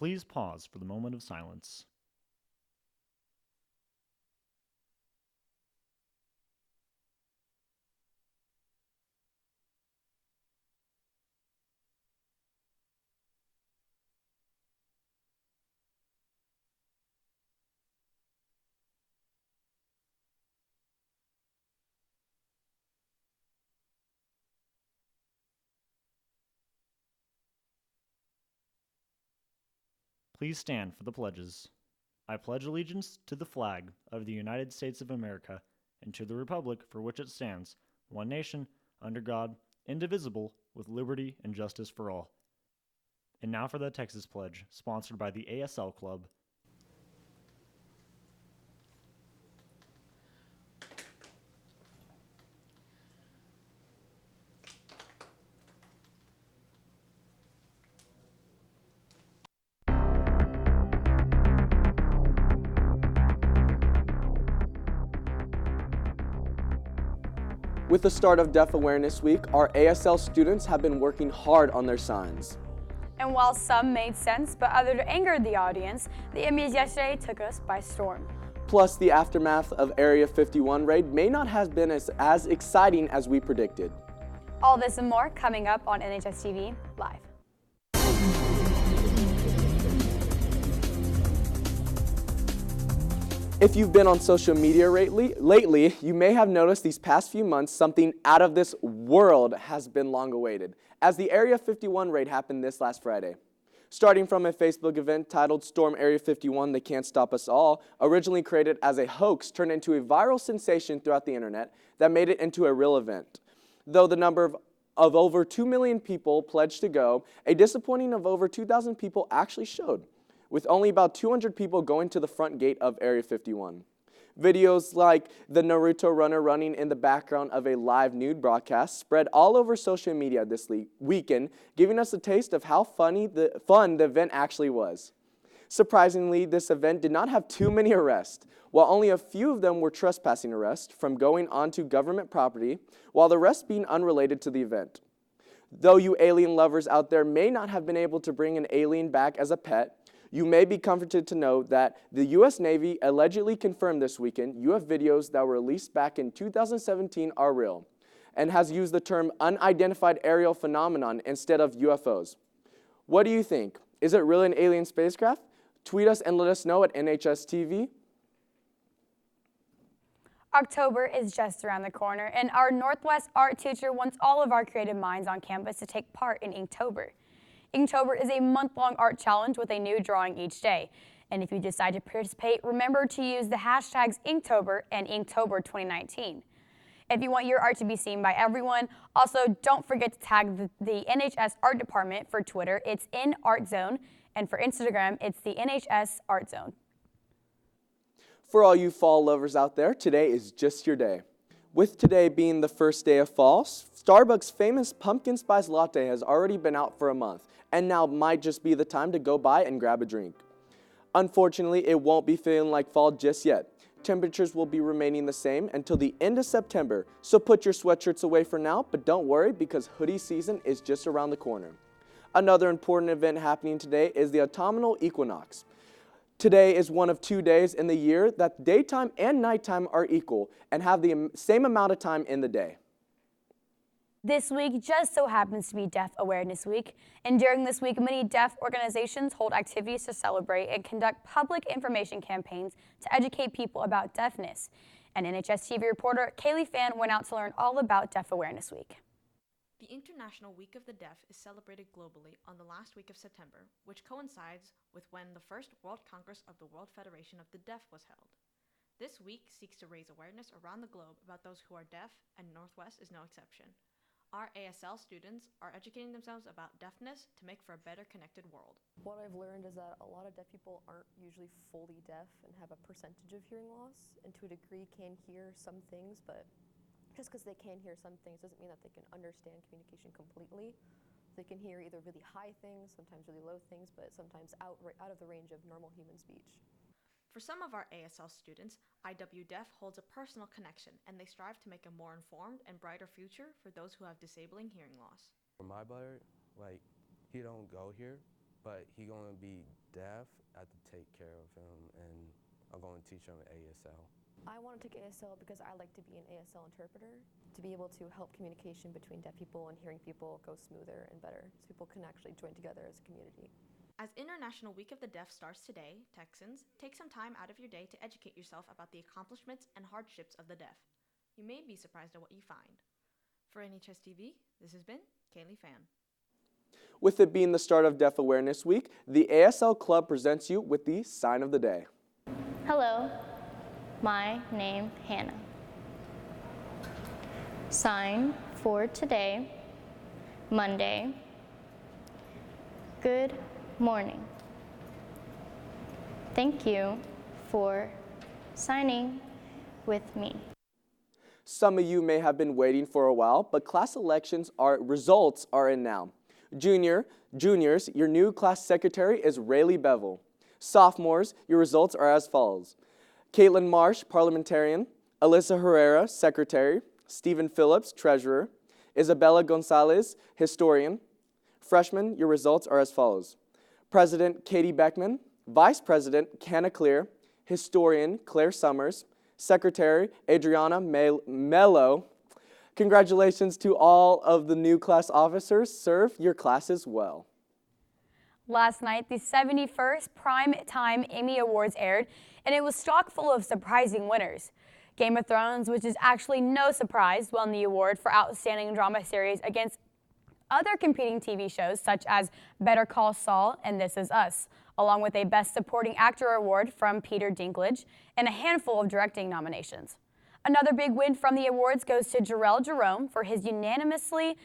please pause for the moment of silence. Please stand for the pledges. I pledge allegiance to the flag of the United States of America and to the republic for which it stands, one nation, under God, indivisible, with liberty and justice for all. And now for the Texas Pledge, sponsored by the ASL Club. With the start of Deaf Awareness Week, our ASL students have been working hard on their signs. And while some made sense but others angered the audience, the Emmys yesterday took us by storm. Plus, the aftermath of Area 51 raid may not have been as exciting as we predicted. All this and more coming up on NHSTV Live. If you've been on social media lately, you may have noticed these past few months something out of this world has been long awaited, as the Area 51 raid happened this last Friday. Starting from a Facebook event titled Storm Area 51, They Can't Stop Us All, originally created as a hoax, turned into a viral sensation throughout the internet that made it into a real event. Though the number of over 2 million people pledged to go, a disappointing of over 2,000 people actually showed, with only about 200 people going to the front gate of Area 51. Videos like the Naruto runner running in the background of a live nude broadcast spread all over social media this weekend, giving us a taste of how fun the event actually was. Surprisingly, this event did not have too many arrests, while only a few of them were trespassing arrests from going onto government property, while the rest being unrelated to the event. Though you alien lovers out there may not have been able to bring an alien back as a pet, you may be comforted to know that the U.S. Navy allegedly confirmed this weekend UFO videos that were released back in 2017 are real, and has used the term unidentified aerial phenomenon instead of UFOs. What do you think? Is it really an alien spacecraft? Tweet us and let us know at NHSTV. October is just around the corner, and our Northwest art teacher wants all of our creative minds on campus to take part in Inktober. Inktober is a month-long art challenge with a new drawing each day. And if you decide to participate, remember to use the hashtags Inktober and Inktober 2019. If you want your art to be seen by everyone, also don't forget to tag the NHS Art Department. For Twitter, it's in Art Zone, and for Instagram, it's the NHS Art Zone. For all you fall lovers out there, today is just your day. With today being the first day of fall, Starbucks' famous pumpkin spice latte has already been out for a month, and now might just be the time to go by and grab a drink. Unfortunately, it won't be feeling like fall just yet. Temperatures will be remaining the same until the end of September, so put your sweatshirts away for now, but don't worry because hoodie season is just around the corner. Another important event happening today is the autumnal equinox. Today is one of 2 days in the year that daytime and nighttime are equal and have the same amount of time in the day. This week just so happens to be Deaf Awareness Week, and during this week, many deaf organizations hold activities to celebrate and conduct public information campaigns to educate people about deafness. And NHSTV reporter Kaylee Fan went out to learn all about Deaf Awareness Week. The International Week of the Deaf is celebrated globally on the last week of September, which coincides with when the first World Congress of the World Federation of the Deaf was held. This week seeks to raise awareness around the globe about those who are deaf, and Northwest is no exception. Our ASL students are educating themselves about deafness to make for a better connected world. What I've learned is that a lot of deaf people aren't usually fully deaf and have a percentage of hearing loss, and to a degree can hear some things, but just because they can hear some things doesn't mean that they can understand communication completely. They can hear either really high things, sometimes really low things, but sometimes out of the range of normal human speech. For some of our ASL students, IW Deaf holds a personal connection, and they strive to make a more informed and brighter future for those who have disabling hearing loss. For my brother, he don't go here, but he gonna be deaf. I have to take care of him, and I'm gonna teach him ASL. I want to take ASL because I like to be an ASL interpreter, to be able to help communication between deaf people and hearing people go smoother and better, so people can actually join together as a community. As International Week of the Deaf starts today, Texans, take some time out of your day to educate yourself about the accomplishments and hardships of the deaf. You may be surprised at what you find. For NHSTV, this has been Kaylee Fan. With it being the start of Deaf Awareness Week, the ASL Club presents you with the Sign of the Day. Hello, my name Hannah. Sign for today, Monday. Good morning. Thank you for signing with me. Some of you may have been waiting for a while, but class results are in now. Juniors, your new class secretary is Rayleigh Bevel. Sophomores, your results are as follows. Caitlin Marsh, parliamentarian. Alyssa Herrera, secretary. Stephen Phillips, treasurer. Isabella Gonzalez, historian. Freshmen, your results are as follows. President Katie Beckman. Vice President Canna Clear. Historian Claire Summers. Secretary Adriana Mello. Congratulations to all of the new class officers. Serve your classes well. Last night, the 71st Primetime Emmy Awards aired, and it was chock full of surprising winners. Game of Thrones, which is actually no surprise, won the award for Outstanding Drama Series against other competing TV shows such as Better Call Saul and This Is Us, along with a Best Supporting Actor award from Peter Dinklage and a handful of directing nominations. Another big win from the awards goes to Jarrell Jerome for his unanimously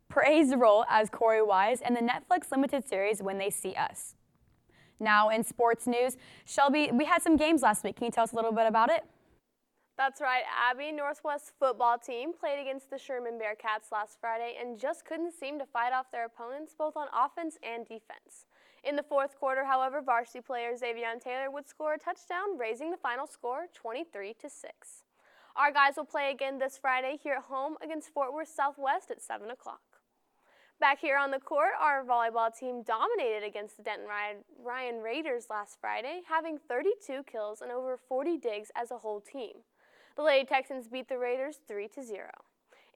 praised role as Corey Wise in the Netflix limited series When They See Us. Now in sports news, Shelby, we had some games last week. Can you tell us a little bit about it? That's right, Abby. Northwest football team played against the Sherman Bearcats last Friday and just couldn't seem to fight off their opponents both on offense and defense. In the fourth quarter, however, varsity player Xavion Taylor would score a touchdown, raising the final score 23-6. Our guys will play again this Friday here at home against Fort Worth Southwest at 7 o'clock. Back here on the court, our volleyball team dominated against the Denton Ryan Raiders last Friday, having 32 kills and over 40 digs as a whole team. The Lady Texans beat the Raiders 3-0.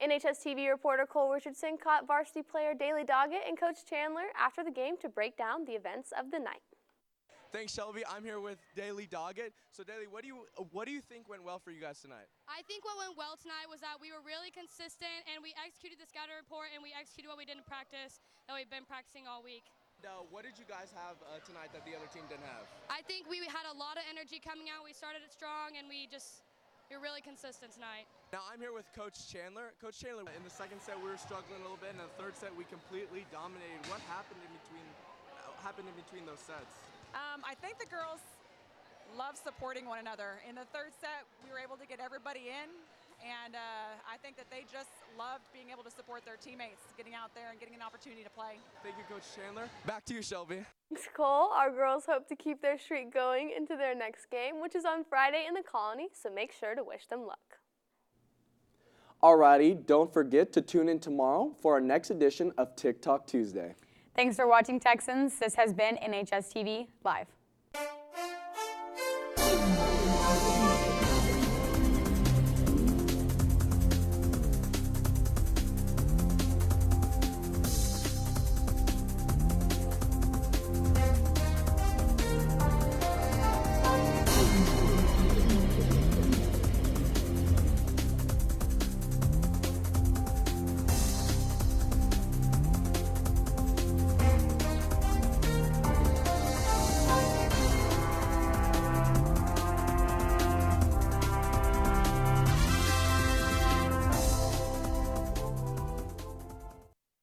NHSTV reporter Cole Richardson caught varsity player Daly Doggett and Coach Chandler after the game to break down the events of the night. Thanks, Shelby. I'm here with Daly Doggett. So, Daly, what do you think went well for you guys tonight? I think what went well tonight was that we were really consistent and we executed the scouting report and we executed what we did in practice that we've been practicing all week. What did you guys have tonight that the other team didn't have? I think we had a lot of energy coming out. We started it strong and we're really consistent tonight. Now I'm here with Coach Chandler. Coach Chandler, in the second set we were struggling a little bit, and in the third set we completely dominated. What happened in between those sets? I think the girls love supporting one another. In the third set, we were able to get everybody in, and I think that they just loved being able to support their teammates, getting out there and getting an opportunity to play. Thank you, Coach Chandler. Back to you, Shelby. Thanks, Cole. Our girls hope to keep their streak going into their next game, which is on Friday in the Colony, so make sure to wish them luck. Alrighty, don't forget to tune in tomorrow for our next edition of TikTok Tuesday. Thanks for watching, Texans. This has been NHSTV Live.